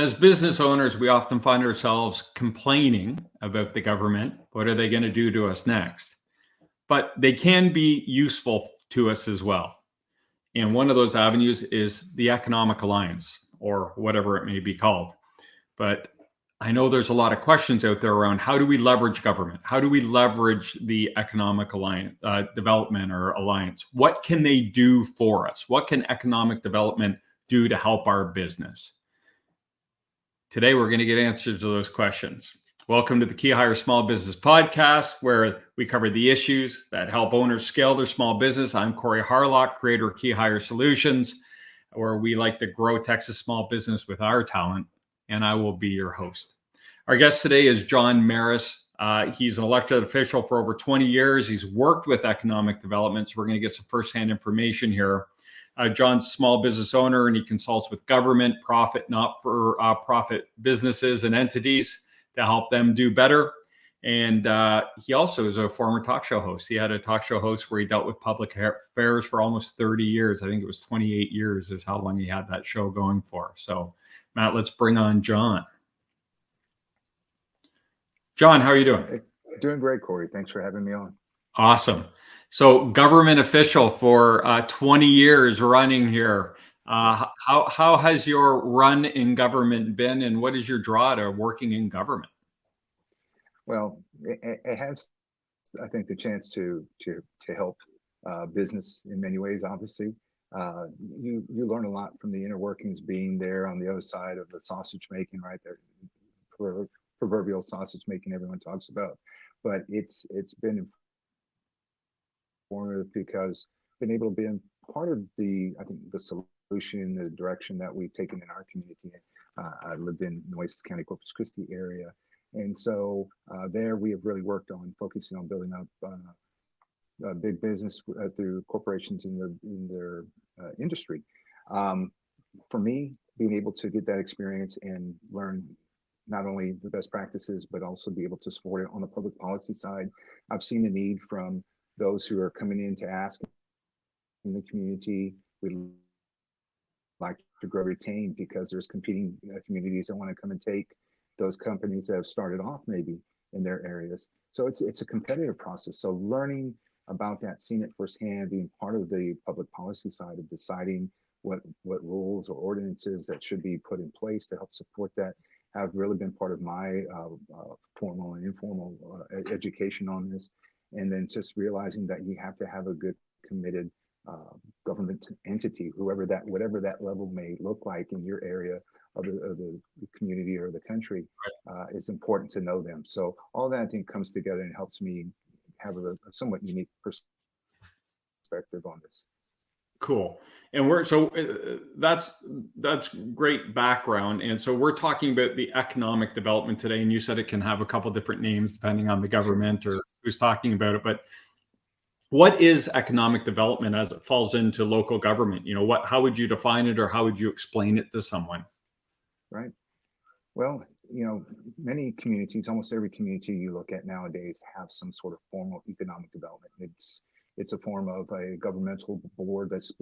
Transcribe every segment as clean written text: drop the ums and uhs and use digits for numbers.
as business owners, we often find ourselves complaining about the government. What are they going to do to us next? But they can be useful to us as well. And one of those avenues is the economic alliance, or whatever it may be called. But I know there's a lot of questions out there around how do we leverage government? How do we leverage the economic alliance, development or alliance? What can they do for us? What can economic development do to help our business? Today, we're going to get answers to those questions. Welcome to the KeyHire Small Business Podcast, where we cover the issues that help owners scale their small business. I'm Corey Harlock, creator of KeyHire.solutions, where we like to grow Texas small business with our talent, and I will be your host. Our guest today is John Marez. He's an elected official for over 20 years. He's worked with economic development, so we're going to get some firsthand information here. John's a small business owner, and he consults with government, profit, not-for-profit businesses and entities to help them do better. And he also is a former talk show host. He had a talk show host where he dealt with public affairs for almost 30 years. I think it was 28 years is how long he had that show going for. So, Matt, let's bring on John. John, how are you doing? Hey, doing great, Corey. Thanks for having me on. Awesome. So, government official for 20 years running here. How has your run in government been, and what is your draw to working in government? Well, it has, I think, the chance to help business in many ways. Obviously, you learn a lot from the inner workings, being there on the other side of the sausage making, right there, proverbial sausage making everyone talks about. But it's been informative because I've been able to be part of the solution, the direction that we've taken in our community. I lived in Nueces County, Corpus Christi area. And so there we have really worked on focusing on building up big business through corporations in their industry. For me, being able to get that experience and learn not only the best practices, but also be able to support it on the public policy side, I've seen the need from those who are coming in to ask in the community. We'd like to grow retain because there's competing communities that want to come and take those companies that have started off maybe in their areas. So it's a competitive process. So learning about that, seeing it firsthand, being part of the public policy side of deciding what rules or ordinances that should be put in place to help support that have really been part of my formal and informal education on this. And then just realizing that you have to have a good, committed government entity, whatever that level may look like in your area of the community or the country, is important to know them. So all that I think comes together and helps me have a somewhat unique perspective on this. Cool. And that's great background. And so we're talking about the economic development today. And you said it can have a couple different names depending on the government or who's talking about it. But what is economic development as it falls into local government? How would you define it, or how would you explain it to someone? Right. Well, many communities, almost every community you look at nowadays, have some sort of formal economic development. It's a form of a governmental board that's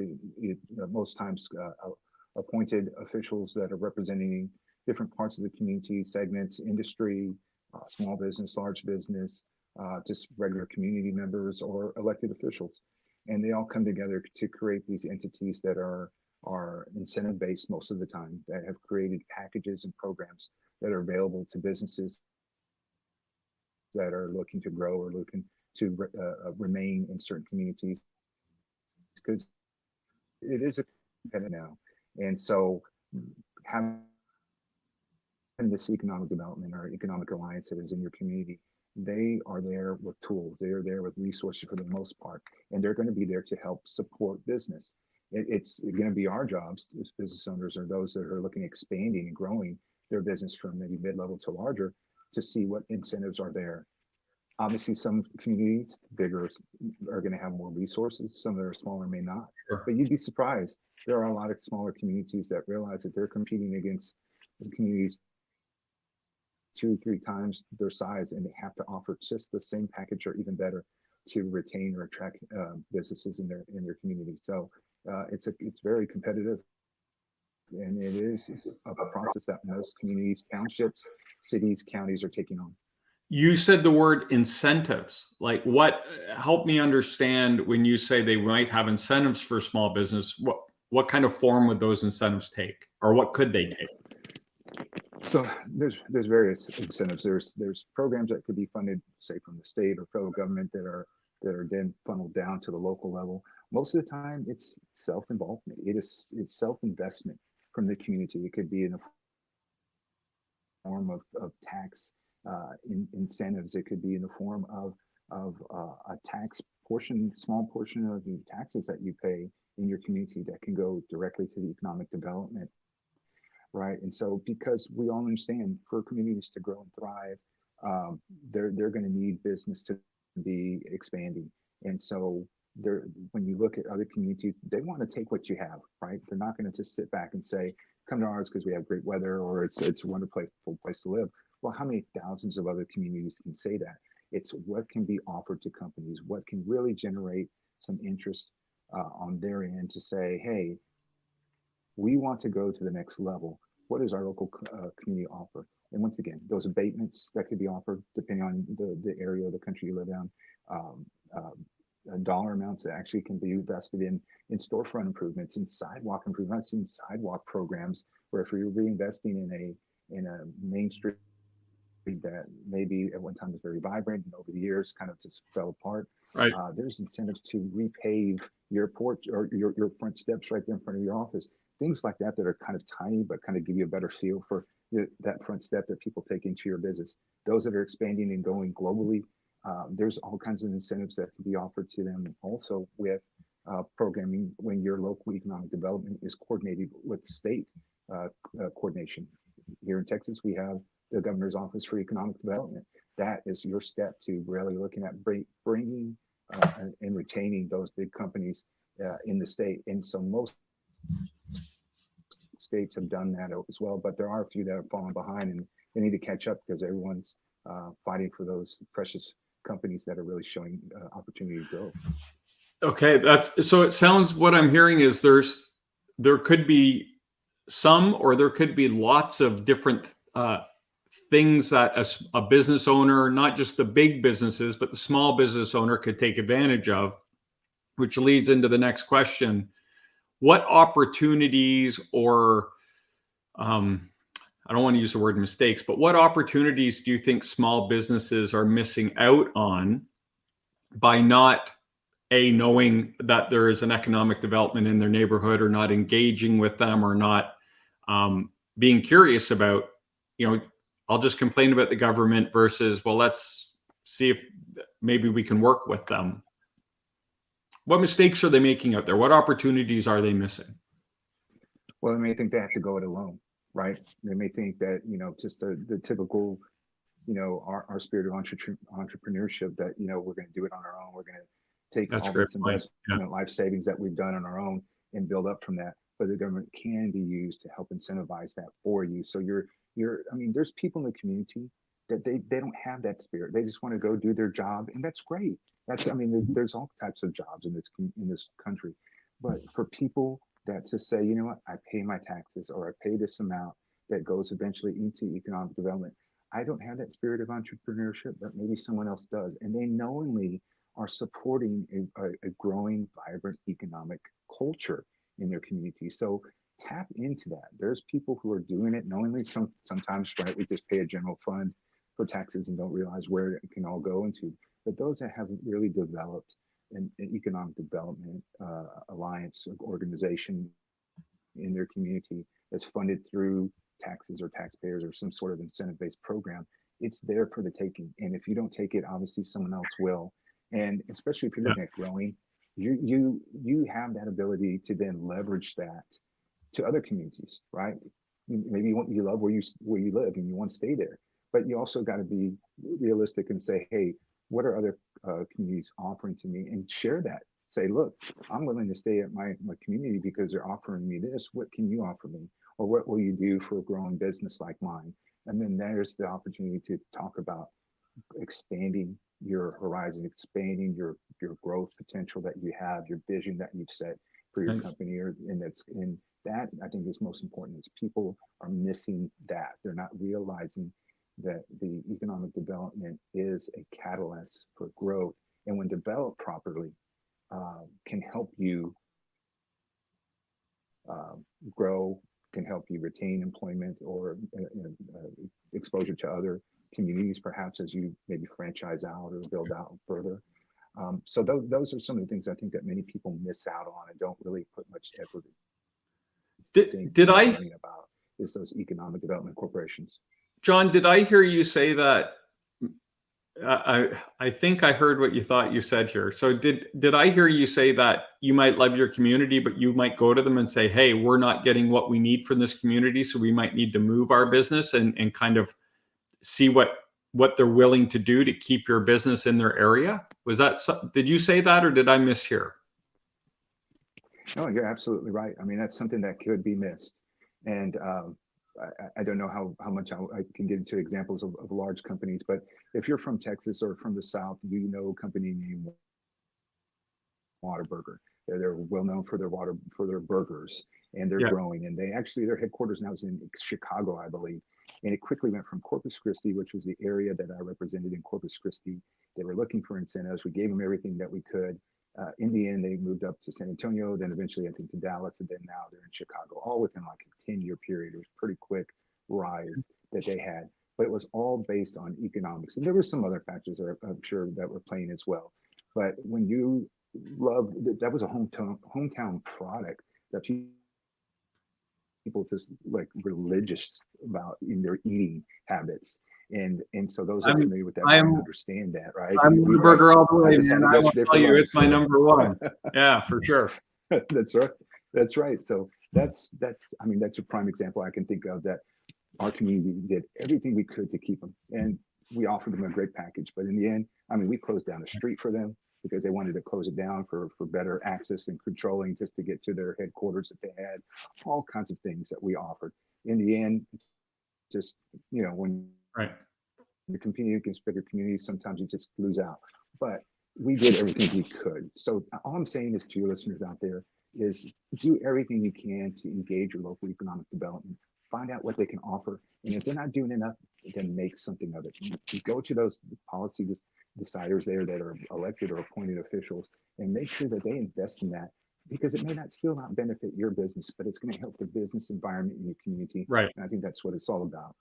most times appointed officials that are representing different parts of the community segments, industry, small business, large business, just regular community members or elected officials. And they all come together to create these entities that are incentive based most of the time, that have created packages and programs that are available to businesses that are looking to grow or looking to remain in certain communities, because it is a competitive now. And so having this economic development or economic alliance that is in your community, they are there with tools, they are there with resources for the most part, and they're going to be there to help support business. It's going to be our jobs as business owners, or those that are looking at expanding and growing their business from maybe mid-level to larger, to see what incentives are there. Obviously, some communities bigger are going to have more resources. Some that are smaller may not. Sure. But you'd be surprised. There are a lot of smaller communities that realize that they're competing against communities 2-3 times their size, and they have to offer just the same package or even better to retain or attract businesses in their community. So it's very competitive. and it is a process that most communities, townships, cities, counties are taking on. You said the word incentives. Like what, help me understand when you say they might have incentives for small business, what kind of form would those incentives take, or what could they take? So there's various incentives. There's programs that could be funded, say from the state or federal government, that are then funneled down to the local level. Most of the time, it's self-involvement. It's self-investment from the community. It could be in the form of tax incentives. It could be in the form of a tax portion, small portion of the taxes that you pay in your community that can go directly to the economic development, right? And so, because we all understand, for communities to grow and thrive, they're going to need business to be expanding. And so, when you look at other communities, they want to take what you have, right? They're not going to just sit back and say, "Come to ours because we have great weather," or "it's a wonderful place to live." Well, how many thousands of other communities can say that? It's what can be offered to companies, what can really generate some interest on their end to say, "Hey, we want to go to the next level. What does our local community offer?" And once again, those abatements that could be offered depending on the area of the country you live in, um, dollar amounts that actually can be invested in storefront improvements, in sidewalk improvements, in sidewalk programs, where if you're reinvesting in a main street that maybe at one time was very vibrant and over the years kind of just fell apart, Right. there's incentives to repave your porch or your front steps right there in front of your office. Things like that are kind of tiny, but kind of give you a better feel for that front step that people take into your business. Those that are expanding and going globally, there's all kinds of incentives that can be offered to them also with programming when your local economic development is coordinated with state coordination. Here in Texas, we have the Governor's Office for Economic Development. That is your step to really looking at bringing and retaining those big companies in the state. And so most states have done that as well, but there are a few that have fallen behind, and they need to catch up because everyone's fighting for those precious companies that are really showing opportunity to grow. Okay, that's so. It sounds, what I'm hearing is there could be some, or there could be lots of different things that a business owner, not just the big businesses, but the small business owner, could take advantage of, which leads into the next question. What opportunities, or I don't want to use the word mistakes, but what opportunities do you think small businesses are missing out on by not knowing that there is an economic development in their neighborhood, or not engaging with them, or not being curious about, I'll just complain about the government versus, well, let's see if maybe we can work with them. What mistakes are they making out there? What opportunities are they missing? Well, they may think they have to go it alone, right? They may think that, just the typical, our spirit of entrepreneurship, that, we're going to do it on our own. We're going to take That's a all great this point. investment, life savings that we've done on our own and build up from that. But the government can be used to help incentivize that for you. So there's people in the community that they don't have that spirit. They just want to go do their job, and that's great. There's all types of jobs in this country. But for people that to say, you know what, I pay my taxes, or I pay this amount that goes eventually into economic development. I don't have that spirit of entrepreneurship, but maybe someone else does. And they knowingly are supporting a growing, vibrant economic culture in their community. So tap into that. There's people who are doing it knowingly. Sometimes, right, we just pay a general fund for taxes and don't realize where it can all go into. But those that have really developed an economic development alliance organization in their community that's funded through taxes or taxpayers or some sort of incentive-based program, it's there for the taking. And if you don't take it, obviously someone else will. And especially if you're looking at growing, you have that ability to then leverage that to other communities, right? Maybe you love where you live and you want to stay there, but you also got to be realistic and say, hey, what are other communities offering to me, and share that. Say, look, I'm willing to stay at my community because they're offering me this. What can you offer me? Or what will you do for a growing business like mine? And then there's the opportunity to talk about expanding your horizon, expanding your growth potential that you have, your vision that you've set for your Thanks. company, or and that's in That I think is most important, is people are missing that. They're not realizing that the economic development is a catalyst for growth, and when developed properly, can help you grow, can help you retain employment or exposure to other communities, perhaps as you maybe franchise out or build out further. So those are some of the things I think that many people miss out on and don't really put much effort Did I, learning about, is those economic development corporations. John, did I hear you say that? I think I heard what you thought you said here. So did I hear you say that you might love your community, but you might go to them and say, hey, we're not getting what we need from this community, so we might need to move our business, and kind of see what they're willing to do to keep your business in their area? Was that, did you say that, or did I mishear? No, you're absolutely right. I mean, that's something that could be missed. And I don't know how much I can get into examples of large companies, but if you're from Texas or from the South, you know a company named Whataburger. They're well known for their burgers, and they're Yeah. growing. And their headquarters now is in Chicago, I believe. And it quickly went from Corpus Christi, which was the area that I represented in Corpus Christi. They were looking for incentives. We gave them everything that we could. In the end, they moved up to San Antonio, then eventually I think to Dallas, and then now they're in Chicago, all within like a 10-year period. It was a pretty quick rise that they had, but it was all based on economics. And there were some other factors that I'm sure that were playing as well. But when you love, that was a hometown product that people just like religious about in their eating habits. And so those that are familiar with that understand that, right? I'm the burger all the way, man. I will tell you, it's my number one. Yeah, for sure. That's right. That's right. So that's I mean, that's a prime example I can think of, that our community did everything we could to keep them, and we offered them a great package. But in the end, I mean, we closed down the street for them because they wanted to close it down for better access and controlling, just to get to their headquarters that they had, all kinds of things that we offered. In the end, just, you know, when Right. you're competing against bigger communities, sometimes you just lose out. But we did everything we could. So all I'm saying is to your listeners out there is do everything you can to engage your local economic development, find out what they can offer. And if they're not doing enough, then make something of it. You go to those policy deciders there that are elected or appointed officials, and make sure that they invest in that, because it may still not benefit your business, but it's going to help the business environment in your community. Right. And I think that's what it's all about.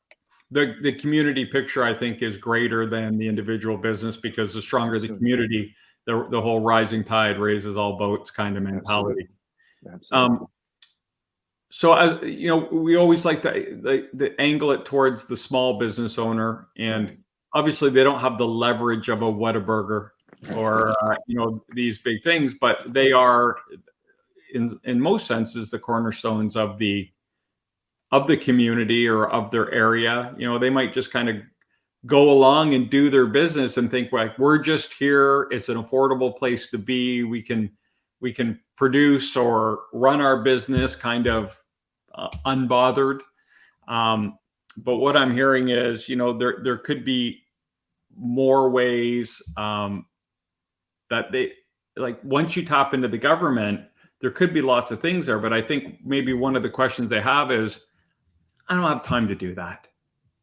The community picture, I think, is greater than the individual business, because the stronger the community, the whole rising tide raises all boats kind of mentality. Absolutely. So, as you know, we always like to angle it towards the small business owner, and obviously they don't have the leverage of a Whataburger or you know, these big things, but they are in most senses the cornerstones of the community or of their area. You know, they might just kind of go along and do their business and think, like, we're just here, it's an affordable place to be, we can produce or run our business kind of unbothered. But what I'm hearing is, you know, there could be more ways that they, like, once you tap into the government, there could be lots of things there. But I think maybe one of the questions they have is, I don't have time to do that.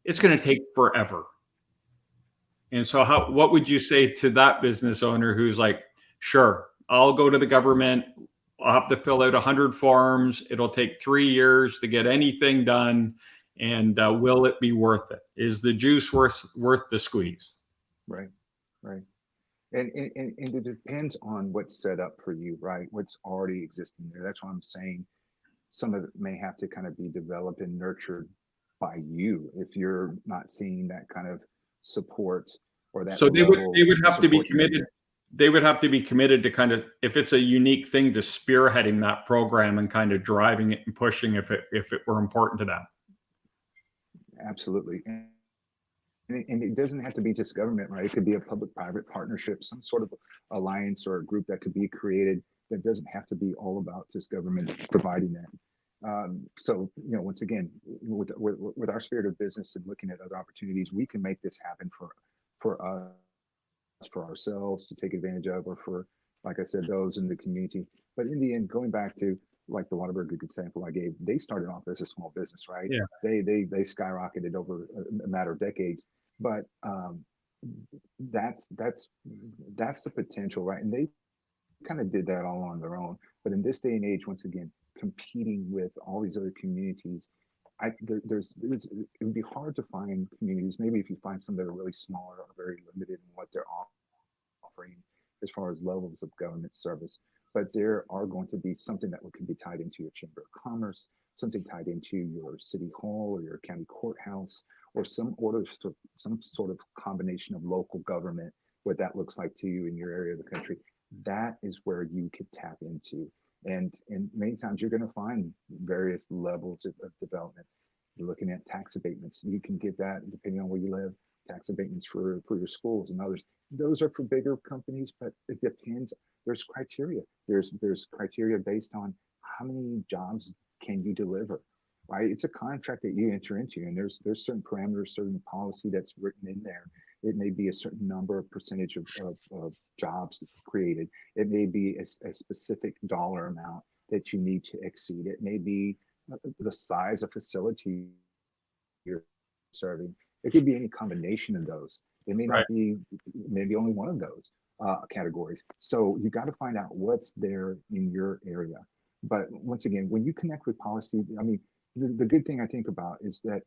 It's going to take forever. And so what would you say to that business owner who's like, sure, I'll go to the government, I'll have to fill out 100 forms, it'll take 3 years to get anything done, and will it be worth it? Is the juice worth the squeeze? Right. And it depends on what's set up for you, right? What's already existing there. That's why I'm saying some of it may have to kind of be developed and nurtured by you if you're not seeing that kind of support or that. So they would have to be committed. They would have to be committed to kind of, if it's a unique thing, to spearheading that program and kind of driving it and pushing if it were important to them. Absolutely. And it doesn't have to be just government, right? It could be a public-private partnership, some sort of alliance or a group that could be created that doesn't have to be all about just government providing that. So, you know, once again, with our spirit of business and looking at other opportunities, we can make this happen for us, for ourselves to take advantage of, or for, like I said, those in the community. But in the end, going back to like the Waterbury example I gave, they started off as a small business, right? Yeah. They skyrocketed over a matter of decades, but that's the potential, right? And they kind of did that all on their own. But in this day and age, once again, competing with all these other communities, there's it would be hard to find communities. Maybe if you find some that are really smaller or very limited in what they're offering as far as levels of government service. But there are going to be something that could be tied into your chamber of commerce, something tied into your city hall or your county courthouse, or some sort of combination of local government, what that looks like to you in your area of the country. That is where you could tap into. And many times you're going to find various levels of development. You're looking at tax abatements. You can get that depending on where you live. Tax abatements for your schools and others. Those are for bigger companies, but it depends. There's criteria. There's criteria based on how many jobs can you deliver, right? It's a contract that you enter into, and there's certain parameters, certain policy that's written in there. It may be a certain number of percentage of jobs created. It may be a specific dollar amount that you need to exceed. It may be the size of facility you're serving. It could be any combination of those. It may Right. not be, maybe only one of those categories. So you got to find out what's there in your area. But once again, when you connect with policy, I mean, the good thing I think about is that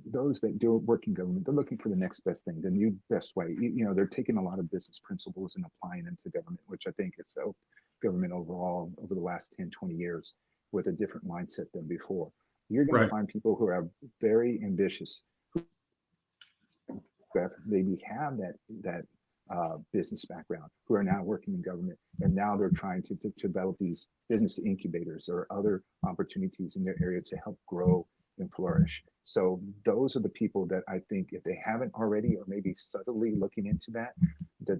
those that do work in government, they're looking for the next best thing, the new best way. They're taking a lot of business principles and applying them to government, which I think has helped government overall over the last 10, 20 years with a different mindset than before. You're going to Right. find people who are very ambitious, who maybe have that business background, who are now working in government, and now they're trying to develop these business incubators or other opportunities in their area to help grow and flourish. So those are the people that I think, if they haven't already, or maybe subtly looking into that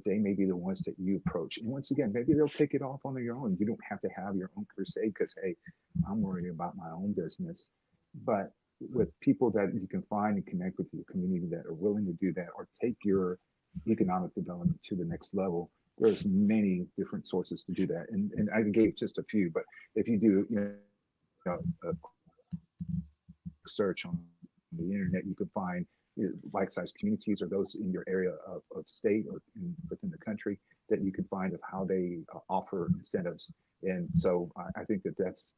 they may be the ones that you approach. And once again, maybe they'll take it off on their own. You don't have to have your own crusade because, hey, I'm worried about my own business. But with people that you can find and connect with your community that are willing to do that or take your economic development to the next level, there's many different sources to do that. And I gave just a few, but if you do, a search on the internet, you can find like-sized communities or those in your area of state or within the country that you can find of how they offer incentives. And so I think that's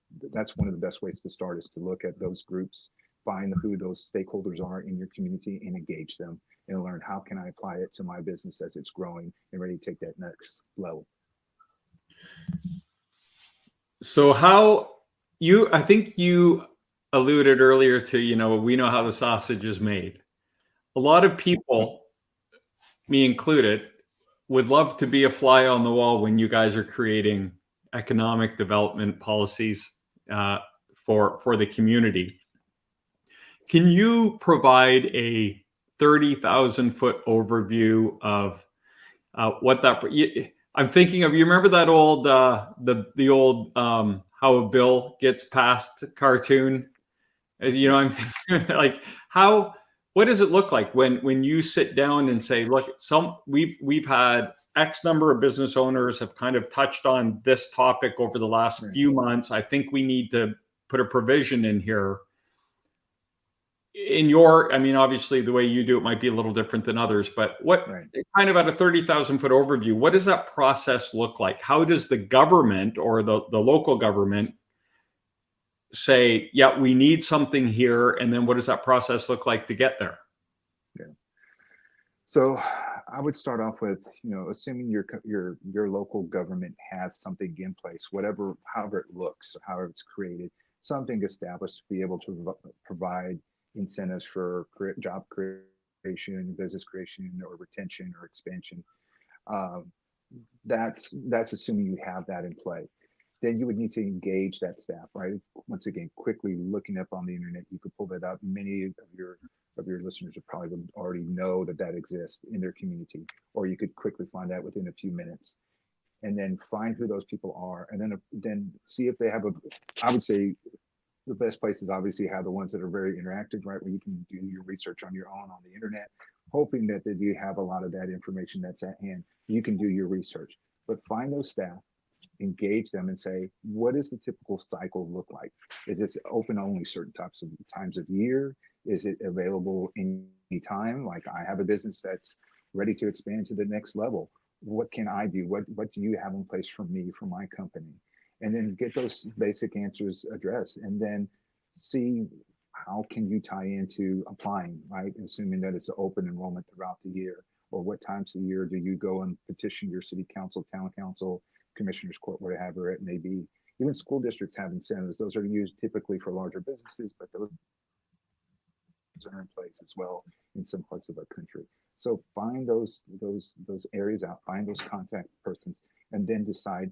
one of the best ways to start, is to look at those groups, find who those stakeholders are in your community and engage them and learn, how can I apply it to my business as it's growing and ready to take that next level. So I think you alluded earlier to, we know how the sausage is made. A lot of people, me included, would love to be a fly on the wall when you guys are creating economic development policies for the community. Can you provide a 30,000-foot overview of what that? I'm thinking of, you remember that old the old How a Bill Gets Passed cartoon? I'm thinking like, what does it look like when you sit down and say, look, we've had X number of business owners have kind of touched on this topic over the last few months. I think we need to put a provision in here. Obviously the way you do it might be a little different than others, but kind of at a 30,000-foot overview, what does that process look like? How does the government or the local government say, yeah, we need something here, and then what does that process look like to get there? Yeah. So I would start off with, assuming your local government has something in place, however it looks, however it's created, something established to be able to provide incentives for job creation, business creation, or retention or expansion. That's assuming you have that in play. Then you would need to engage that staff, right? Once again, quickly looking up on the internet, you could pull that up. Many of your listeners would probably already know that exists in their community, or you could quickly find that within a few minutes. And then find who those people are, and then see if they have I would say the best places obviously have the ones that are very interactive, right? Where you can do your research on your own on the internet, hoping that you have a lot of that information that's at hand. You can do your research, but find those staff, engage them and say, what does the typical cycle look like? Is this open only certain types of times of year? Is it available any time? Like, I have a business that's ready to expand to the next level. What can I do? What do you have in place for me, for my company? And then get those basic answers addressed, and then see how can you tie into applying, right? Assuming that it's an open enrollment throughout the year, or what times of the year do you go and petition your city council, town council, commissioners court, whatever it may be. Even school districts have incentives. Those are used typically for larger businesses, but those are in place as well in some parts of our country. So find those areas out, find those contact persons, and then decide,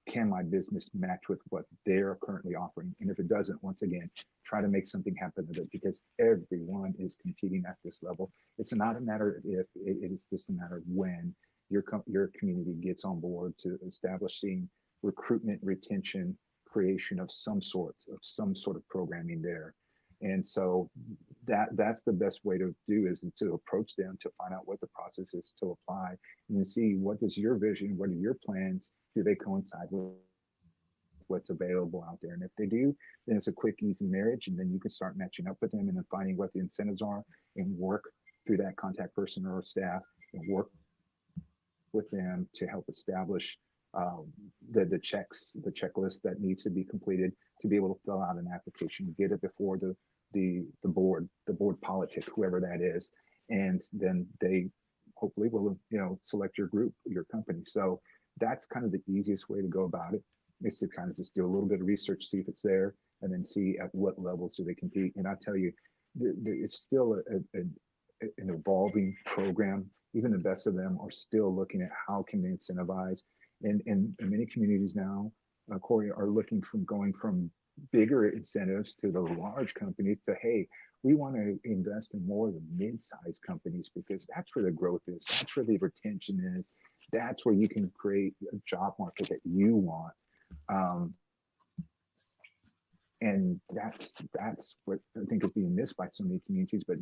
can my business match with what they're currently offering? And if it doesn't, once again, try to make something happen with it, because everyone is competing at this level. It's not a matter of if, it is just a matter of when your community gets on board to establishing recruitment, retention, creation of some sort of programming there. And so that's the best way to do, is to approach them, to find out what the process is to apply, and then see, what is your vision, what are your plans, do they coincide with what's available out there? And if they do, then it's a quick, easy marriage, and then you can start matching up with them and then finding what the incentives are, and work through that contact person or staff, and work with them to help establish the checklist that needs to be completed to be able to fill out an application, get it before the board politic, whoever that is, and then they hopefully will, select your group, your company. So that's kind of the easiest way to go about it, is to kind of just do a little bit of research, see if it's there, and then see at what levels do they compete. And I tell you, it's still an evolving program. Even the best of them are still looking at how can they incentivize. And many communities now, Corey, are looking from going from bigger incentives to the large companies to, hey, we want to invest in more of the mid-sized companies, because that's where the growth is, that's where the retention is, that's where you can create a job market that you want. And that's what I think is being missed by so many communities. But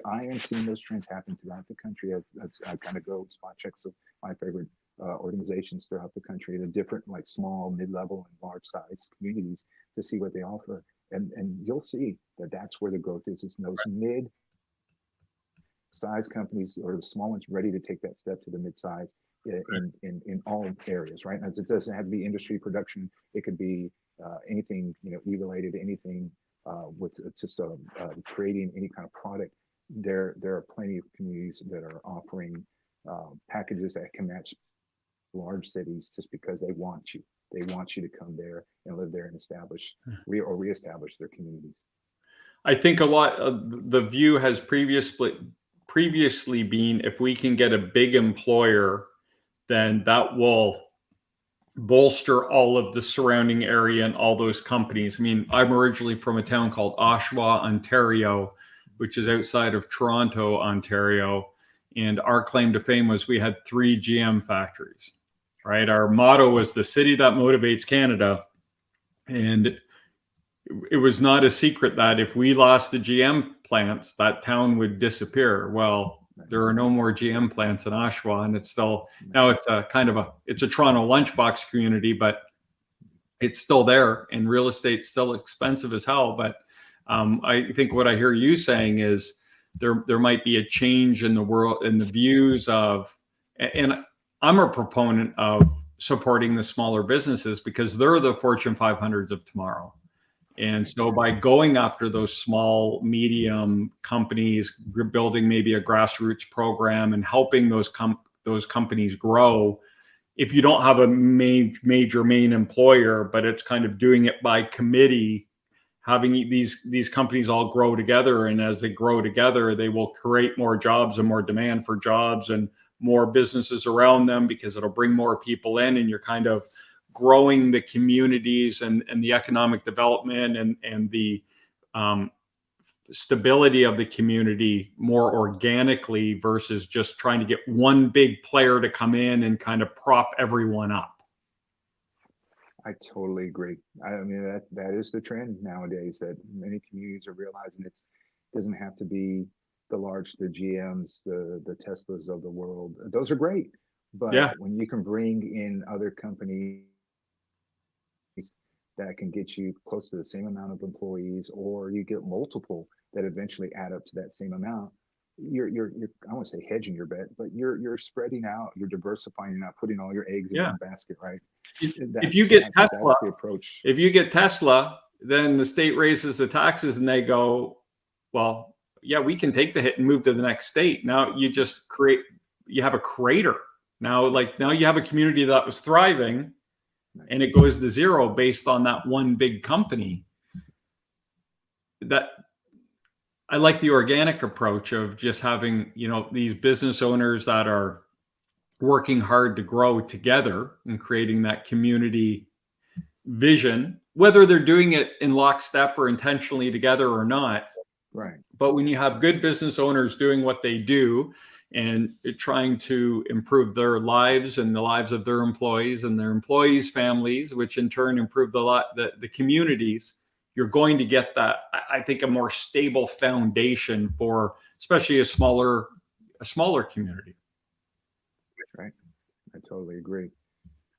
I am seeing those trends happen throughout the country as I kind of go spot checks of my favorite organizations throughout the country, the different, like, small, mid-level, and large size communities, to see what they offer. And you'll see that that's where the growth is. It's those mid-size companies, or the small ones, ready to take that step to the mid-size in all areas, right? And it doesn't have to be industry production. It could be anything, e-related, anything with just creating any kind of product. There are plenty of communities that are offering packages that can match large cities, just because they want you. They want you to come there and live there and establish reestablish their communities. I think a lot of the view has previously been, if we can get a big employer, then that will bolster all of the surrounding area and all those companies. I mean, I'm originally from a town called Oshawa, Ontario, which is outside of Toronto, Ontario. And our claim to fame was we had 3 GM factories, right? Our motto was the city that motivates Canada. And it was not a secret that if we lost the GM plants, that town would disappear. Well, there are no more GM plants in Oshawa, and it's still, now it's a kind of it's a Toronto lunchbox community, but it's still there, and real estate's still expensive as hell. But I think what I hear you saying is there might be a change in the world, in the views of, and I'm a proponent of supporting the smaller businesses, because they're the Fortune 500s of tomorrow. And so by going after those small, medium companies, building maybe a grassroots program and helping those companies grow, if you don't have a major main employer, but it's kind of doing it by committee, having these companies all grow together. And as they grow together, they will create more jobs and more demand for jobs and more businesses around them, because it'll bring more people in, and you're kind of growing the communities and the economic development and the stability of the community more organically, versus just trying to get one big player to come in and kind of prop everyone up. I totally agree. I mean, that is the trend nowadays, that many communities are realizing it doesn't have to be the GMs, the Teslas of the world. Those are great. But when you can bring in other companies that can get you close to the same amount of employees, or you get multiple that eventually add up to that same amount. You're I won't say hedging your bet, but you're spreading out, you're diversifying, you're not putting all your eggs in Yeah. one basket, right? If you get Tesla, that's the approach. if you get Tesla, then the state raises the taxes and they go, well, yeah, we can take the hit and move to the next state. Now you just you have a crater. Now you have a community that was thriving and it goes to zero based on that one big company. That I like the organic approach of just having, these business owners that are working hard to grow together and creating that community vision, whether they're doing it in lockstep or intentionally together or not. Right. But when you have good business owners doing what they do and trying to improve their lives and the lives of their employees and their employees' families, which in turn improve the communities, you're going to get that, I think, a more stable foundation for especially a smaller community. Right. I totally agree.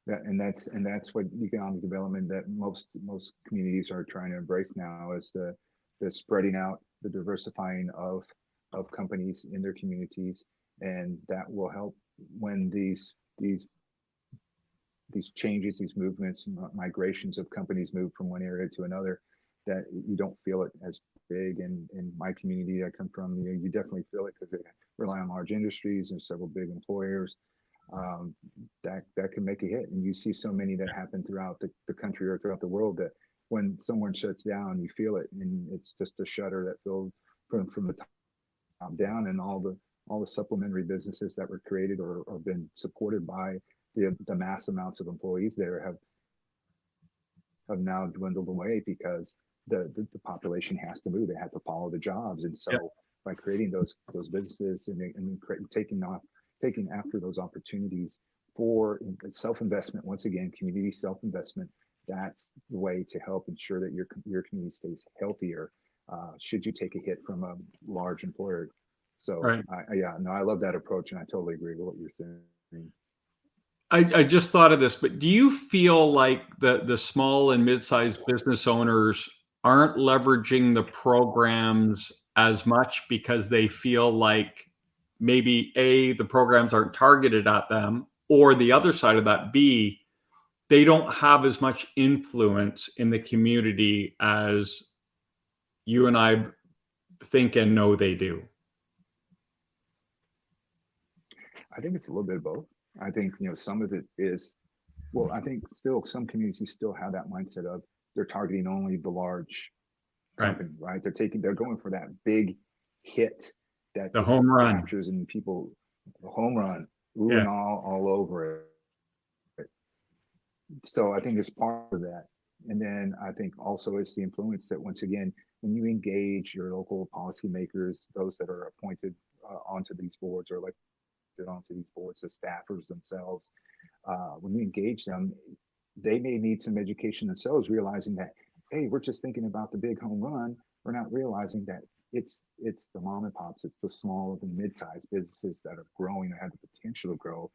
That's what economic development that most communities are trying to embrace now, is the spreading out, the diversifying of companies in their communities, and that will help when these changes, these movements, migrations of companies move from one area to another, that you don't feel it as big. In my community I come from, you definitely feel it because they rely on large industries and several big employers. That can make a hit, and you see so many that happen throughout the country or throughout the world, that when someone shuts down, you feel it, and it's just a shudder that feels from the top down, and all the supplementary businesses that were created or been supported by the mass amounts of employees there have now dwindled away because the population has to move. They have to follow the jobs, and so by creating those businesses and taking after those opportunities for self-investment, once again, community self-investment, that's the way to help ensure that your community stays healthier should you take a hit from a large employer. So right. I love that approach, and I totally agree with what you're saying. I just thought of this, but do you feel like the small and mid-sized business owners aren't leveraging the programs as much because they feel like maybe A, the programs aren't targeted at them, or the other side of that, B, they don't have as much influence in the community as you and I think and know they do? I think it's a little bit of both. I think, some of it is, well, I think still some communities still have that mindset of they're targeting only the large company, right? They're going for that big hit that the home run captures in people, the home run, and all over it. So I think there's part of that. And then I think also it's the influence that, once again, when you engage your local policymakers, those that are appointed onto these boards or elected onto these boards, the staffers themselves, when you engage them, they may need some education themselves, realizing that, hey, we're just thinking about the big home run. We're not realizing that it's the mom and pops, it's the small and mid-sized businesses that are growing or have the potential to grow.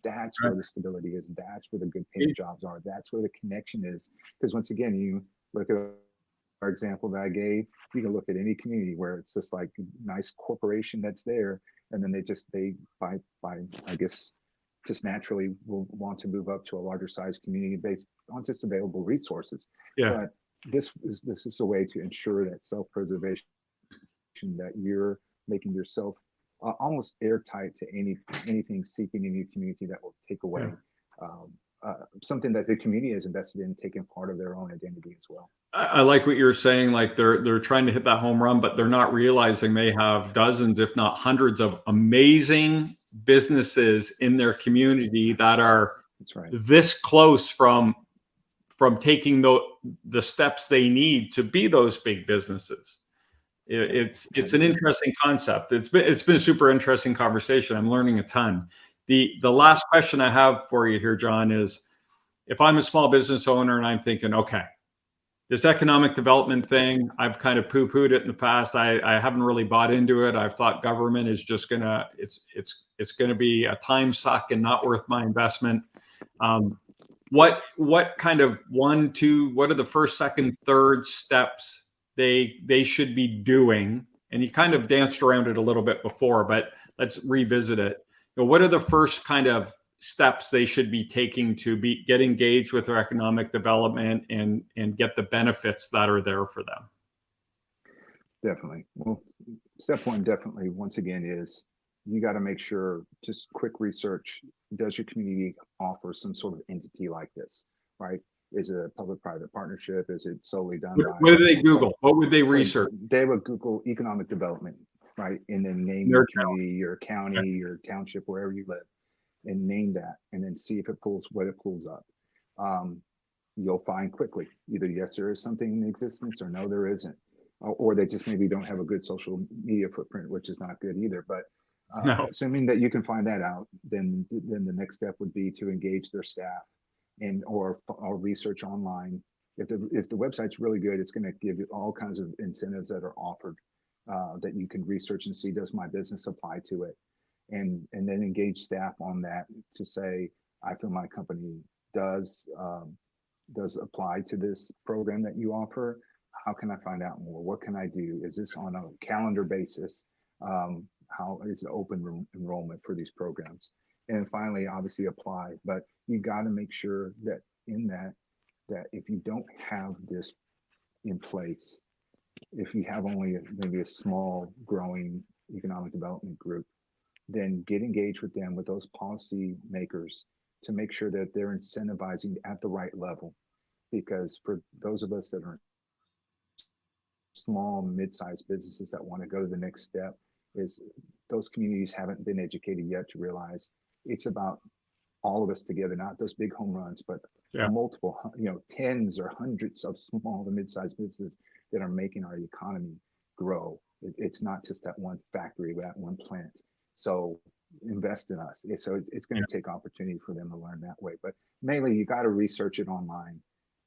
That's where the stability is. That's where the good paying jobs are. That's where the connection is. Because once again, you look at our example that I gave, you can look at any community where it's just like a nice corporation that's there, and then they by I guess just naturally will want to move up to a larger size community based on just available resources. But this is a way to ensure that self-preservation, that you're making yourself almost airtight to anything seeping in your community that will take away something that the community is invested in, taking part of their own identity as well. I like what you're saying. Like they're trying to hit that home run, but they're not realizing they have dozens, if not hundreds, of amazing businesses in their community that are this close from taking the steps they need to be those big businesses. It's an interesting concept. It's been a super interesting conversation. I'm learning a ton. The last question I have for you here, John, is if I'm a small business owner and I'm thinking, okay, this economic development thing, I've kind of poo-pooed it in the past. I haven't really bought into it. I've thought government is just it's gonna be a time suck and not worth my investment. what kind of one, two, what are the first, second, third steps they should be doing? And you kind of danced around it a little bit before, but let's revisit it. What are the first kind of steps they should be taking to get engaged with their economic development and get the benefits that are there for them? Definitely. Well, step one, definitely, once again, is you got to make sure, just quick research, does your community offer some sort of entity like this, right? Is it a public-private partnership? Is it solely done by— What do they Google? What would they research? They would Google economic development, right? And then name your community, your county, your township, wherever you live, and name that, and then see if it pulls what it pulls up. You'll find quickly either yes, there is something in existence, or no, there isn't. Or they just maybe don't have a good social media footprint, which is not good either. But assuming that you can find that out, then the next step would be to engage their staff and or research online. If the website's really good, it's going to give you all kinds of incentives that are offered that you can research and see, does my business apply to it, and then engage staff on that to say, I feel my company does apply to this program that you offer. How can I find out more? What can I do? Is this on a calendar basis? How is the open enrollment for these programs? And finally, obviously apply. But you got to make sure that in that if you don't have this in place, if you have only maybe a small growing economic development group, then get engaged with them, with those policy makers, to make sure that they're incentivizing at the right level. Because for those of us that are small, mid-sized businesses that want to go to the next step, is those communities haven't been educated yet to realize it's about all of us together, not those big home runs, but multiple, tens or hundreds of small to mid-sized businesses that are making our economy grow. It's not just that one factory, that one plant. So invest in us. So it's going to take opportunity for them to learn that way. But mainly, you got to research it online.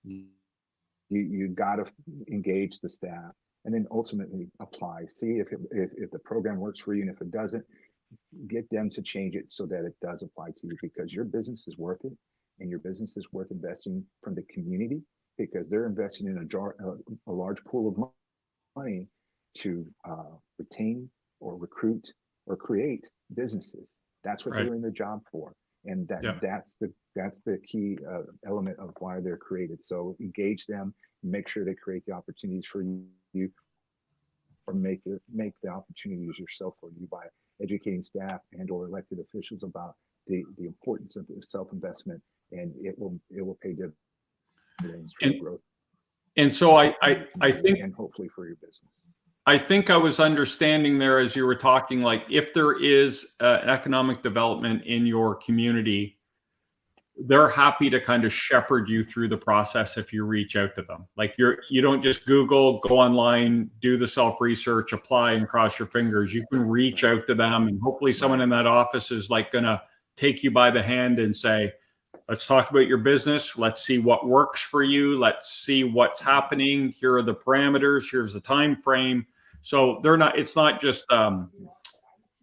You got to engage the staff, and then ultimately apply. See if the program works for you, and if it doesn't, get them to change it so that it does apply to you, because your business is worth it, and your business is worth investing from the community, because they're investing in a large pool of money to retain or recruit or create businesses. That's what they're in the job for. And that's the key element of why they're created. So engage them, make sure they create the opportunities for you, or make the opportunities yourself for you by educating staff and or elected officials about the importance of self-investment, and it will pay dividends for growth. And so I think, and hopefully for your business. I think I was understanding there as you were talking, like if there is an economic development in your community, they're happy to kind of shepherd you through the process if you reach out to them. Like you don't just Google, go online, do the self-research, apply and cross your fingers. You can reach out to them, and hopefully someone in that office is like going to take you by the hand and say, let's talk about your business. Let's see what works for you. Let's see what's happening. Here are the parameters. Here's the time frame. So it's not just,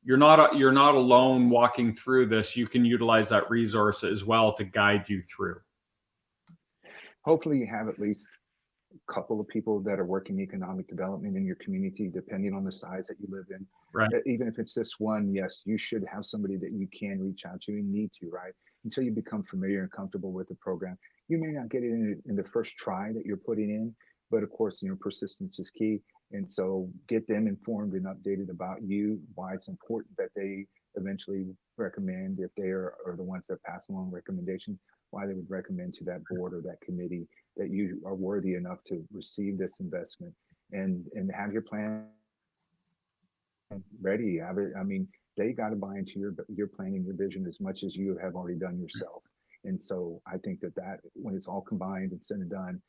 you're not alone walking through this. You can utilize that resource as well to guide you through. Hopefully you have at least a couple of people that are working economic development in your community, depending on the size that you live in. Right. Even if it's just one, yes, you should have somebody that you can reach out to and need to, right? Until you become familiar and comfortable with the program. You may not get it in the first try that you're putting in, but of course, persistence is key. And so get them informed and updated about you, why it's important that they eventually recommend, if they are the ones that pass along recommendations, why they would recommend to that board or that committee that you are worthy enough to receive this investment, and have your plan ready. Have it. I mean, they got to buy into your plan and your vision as much as you have already done yourself. And so I think that when it's all combined and said and done,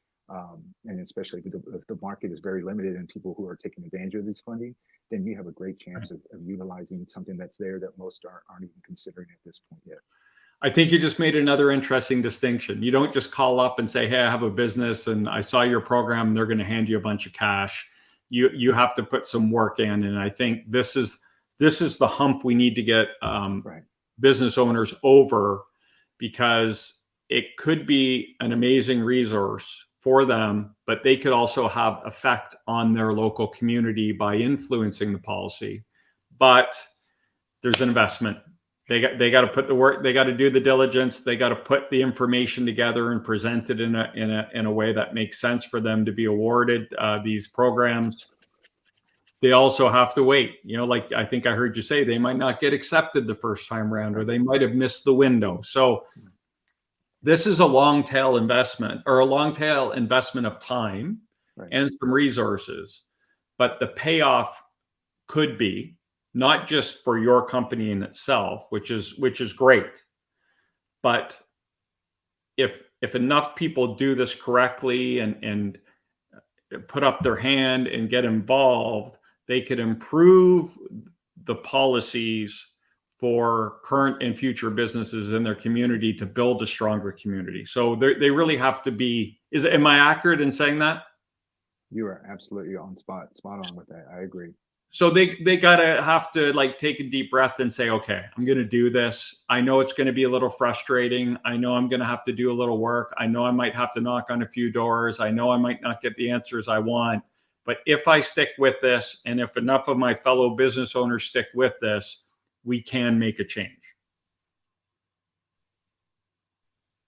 and especially if the market is very limited and people who are taking advantage of this funding, then you have a great chance of utilizing something that's there that most aren't even considering at this point yet. I think you just made another interesting distinction. You don't just call up and say, hey, I have a business and I saw your program, and they're going to hand you a bunch of cash. You have to put some work in. And I think this is the hump we need to get business owners over, because it could be an amazing resource for them, but they could also have effect on their local community by influencing the policy. But there's an investment. They got to put the work. They got to do the diligence. They got to put the information together and present it in a way that makes sense for them to be awarded these programs. They also have to wait. Like I think I heard you say, they might not get accepted the first time around, or they might have missed the window. So this is a long tail investment, or a long tail investment of time and some resources, but the payoff could be not just for your company in itself, which is great, but if enough people do this correctly and put up their hand and get involved, they could improve the policies for current and future businesses in their community to build a stronger community. So they really have to be. Am I accurate in saying that? You are absolutely spot on with that. I agree. So they gotta have to like take a deep breath and say, okay, I'm gonna do this. I know it's gonna be a little frustrating. I know I'm gonna have to do a little work. I know I might have to knock on a few doors. I know I might not get the answers I want. But if I stick with this, and if enough of my fellow business owners stick with this, we can make a change.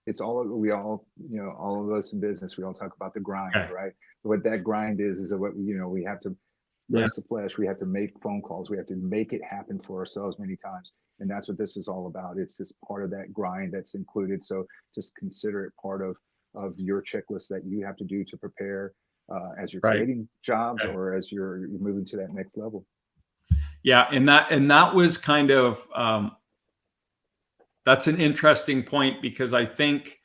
It's all of us in business, we all talk about the grind, right? What that grind is what, we have to rest the flesh. We have to make phone calls. We have to make it happen for ourselves many times. And that's what this is all about. It's just part of that grind that's included. So just consider it part of your checklist that you have to do to prepare as you're creating jobs or as you're moving to that next level. Yeah. And that was kind of, that's an interesting point, because I think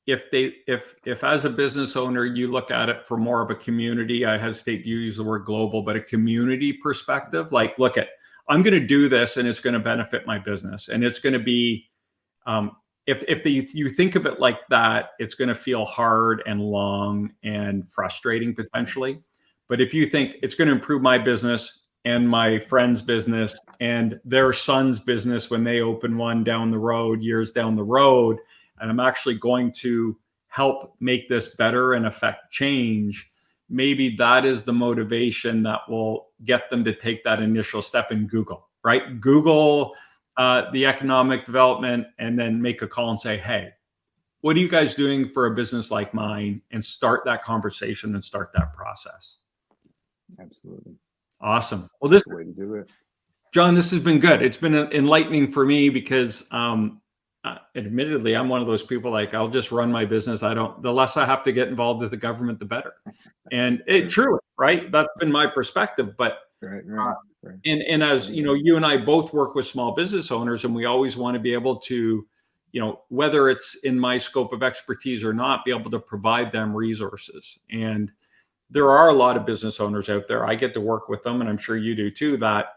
if as a business owner, you look at it for more of a community, I hesitate to use the word global, but a community perspective, like, I'm going to do this and it's going to benefit my business. And it's going to be, if you think of it like that, it's going to feel hard and long and frustrating potentially. But if you think it's going to improve my business and my friend's business and their son's business when they open one down the road, years down the road, and I'm actually going to help make this better and affect change, maybe that is the motivation that will get them to take that initial step in Google, right? Google the economic development and then make a call and say, hey, what are you guys doing for a business like mine? And start that conversation and start that process. Absolutely. Awesome. Well, this is the way to do it. John, this has been good. It's been enlightening for me because admittedly, I'm one of those people, like, I'll just run my business. The less I have to get involved with the government, the better. And it truly, right? That's been my perspective. But right. And as you and I both work with small business owners, and we always want to be able to, whether it's in my scope of expertise or not, be able to provide them resources. And there are a lot of business owners out there. I get to work with them, and I'm sure you do too, that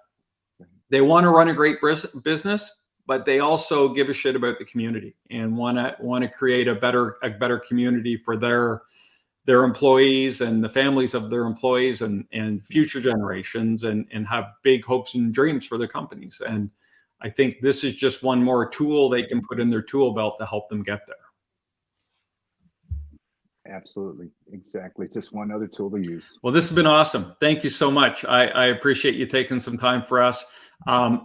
they want to run a great business, but they also give a shit about the community and want to create a better community for their employees and the families of their employees and future generations, and have big hopes and dreams for their companies. And I think this is just one more tool they can put in their tool belt to help them get there. Absolutely. Exactly. Just one other tool to use. Well, this has been awesome. Thank you so much. I appreciate you taking some time for us.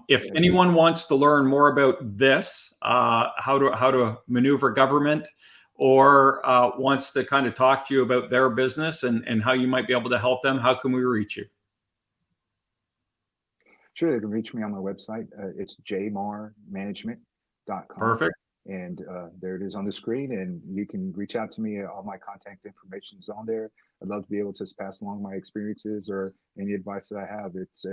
If anyone wants to learn more about this, how to maneuver government, or wants to kind of talk to you about their business and how you might be able to help them, how can we reach you? Sure, they can reach me on my website. It's jmarmanagement.com. Perfect. And there it is on the screen, and you can reach out to me. All my contact information is on there. I'd love to be able to pass along my experiences or any advice that I have. It's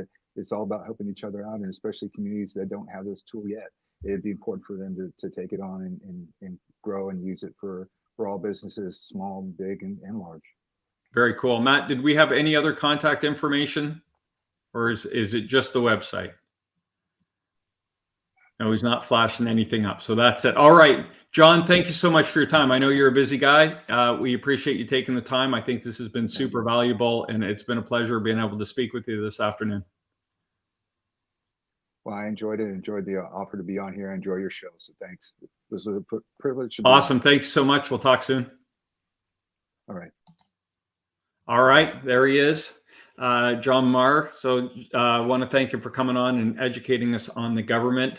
all about helping each other out, and especially communities that don't have this tool yet. It'd be important for them to take it on and grow and use it for all businesses, small, big, and large. Very cool. Matt, did we have any other contact information, or is it just the website? No, he's not flashing anything up. So that's it. All right, John, thank you so much for your time. I know you're a busy guy. We appreciate you taking the time. I think this has been super valuable, and it's been a pleasure being able to speak with you this afternoon. Well, I enjoyed it. Enjoyed the offer to be on here. I enjoy your show. So thanks. It was a privilege to be Awesome. Thanks so much. We'll talk soon. All right. All right. There he is, John Marr. So I want to thank him for coming on and educating us on the government.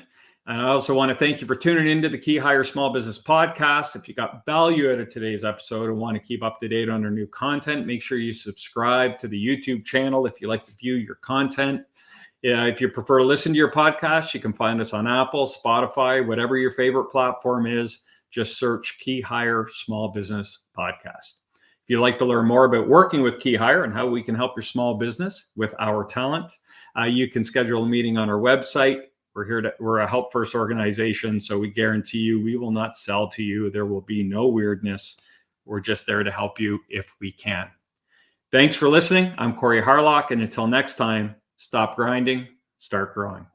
And I also want to thank you for tuning into the Key Hire Small Business Podcast. If you got value out of today's episode and want to keep up to date on our new content, make sure you subscribe to the YouTube channel if you like to view your content. If you prefer to listen to your podcast, you can find us on Apple, Spotify, whatever your favorite platform is. Just search Key Hire Small Business Podcast. If you'd like to learn more about working with Key Hire and how we can help your small business with our talent, you can schedule a meeting on our website. We're a help first organization, so we guarantee you we will not sell to you. There will be no weirdness. We're just there to help you if we can. Thanks for listening. I'm Corey Harlock, and until next time, stop grinding, start growing.